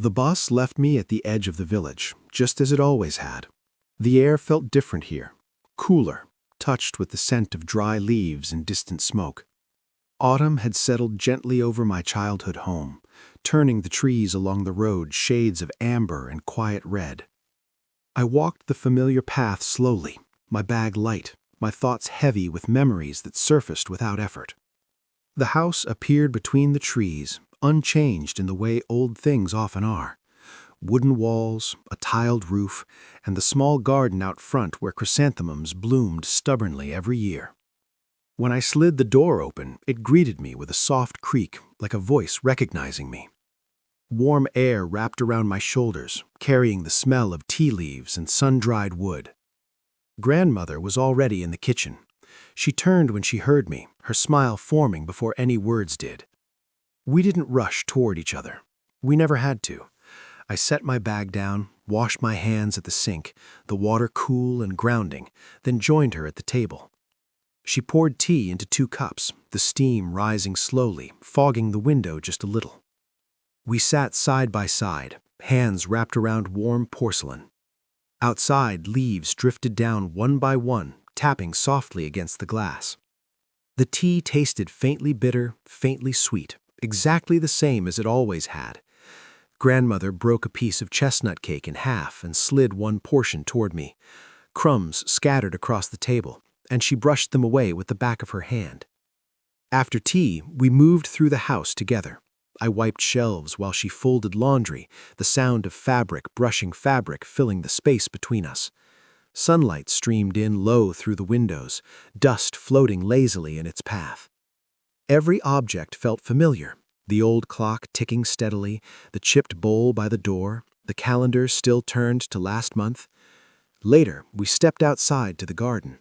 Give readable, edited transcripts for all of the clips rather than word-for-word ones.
The bus left me at the edge of the village, just as it always had. The air felt different here, cooler, touched with the scent of dry leaves and distant smoke. Autumn had settled gently over my childhood home, turning the trees along the road shades of amber and quiet red. I walked the familiar path slowly, my bag light, my thoughts heavy with memories that surfaced without effort. The house appeared between the trees, unchanged in the way old things often are. Wooden walls, a tiled roof, and the small garden out front where chrysanthemums bloomed stubbornly every year. When I slid the door open, it greeted me with a soft creak, like a voice recognizing me. Warm air wrapped around my shoulders, carrying the smell of tea leaves and sun-dried wood. Grandmother was already in the kitchen. She turned when she heard me, her smile forming before any words did. We didn't rush toward each other. We never had to. I set my bag down, washed my hands at the sink, the water cool and grounding, then joined her at the table. She poured tea into 2 cups, the steam rising slowly, fogging the window just a little. We sat side by side, hands wrapped around warm porcelain. Outside, leaves drifted down one by one, tapping softly against the glass. The tea tasted faintly bitter, faintly sweet, exactly the same as it always had. Grandmother broke a piece of chestnut cake in half and slid one portion toward me. Crumbs scattered across the table, and she brushed them away with the back of her hand. After tea, we moved through the house together. I wiped shelves while she folded laundry, the sound of fabric brushing fabric filling the space between us. Sunlight streamed in low through the windows, dust floating lazily in its path. Every object felt familiar. The old clock ticking steadily, the chipped bowl by the door, the calendar still turned to last month. Later, we stepped outside to the garden.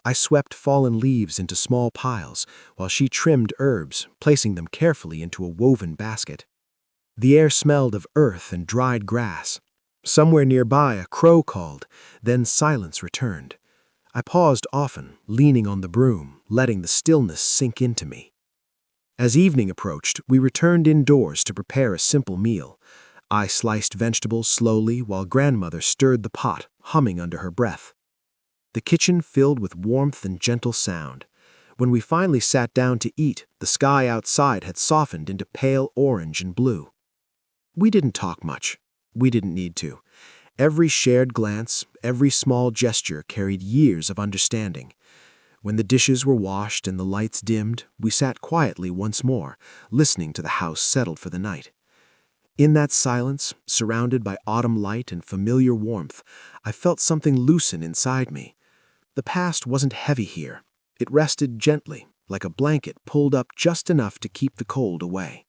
I swept fallen leaves into small piles, while she trimmed herbs, placing them carefully into a woven basket. The air smelled of earth and dried grass. Somewhere nearby a crow called, then silence returned. I paused often, leaning on the broom, letting the stillness sink into me. As evening approached, we returned indoors to prepare a simple meal. I sliced vegetables slowly while grandmother stirred the pot, humming under her breath. The kitchen filled with warmth and gentle sound. When we finally sat down to eat, the sky outside had softened into pale orange and blue. We didn't talk much. We didn't need to. Every shared glance, every small gesture carried years of understanding. When the dishes were washed and the lights dimmed, we sat quietly once more, listening to the house settled for the night. In that silence, surrounded by autumn light and familiar warmth, I felt something loosen inside me. The past wasn't heavy here. It rested gently, like a blanket pulled up just enough to keep the cold away.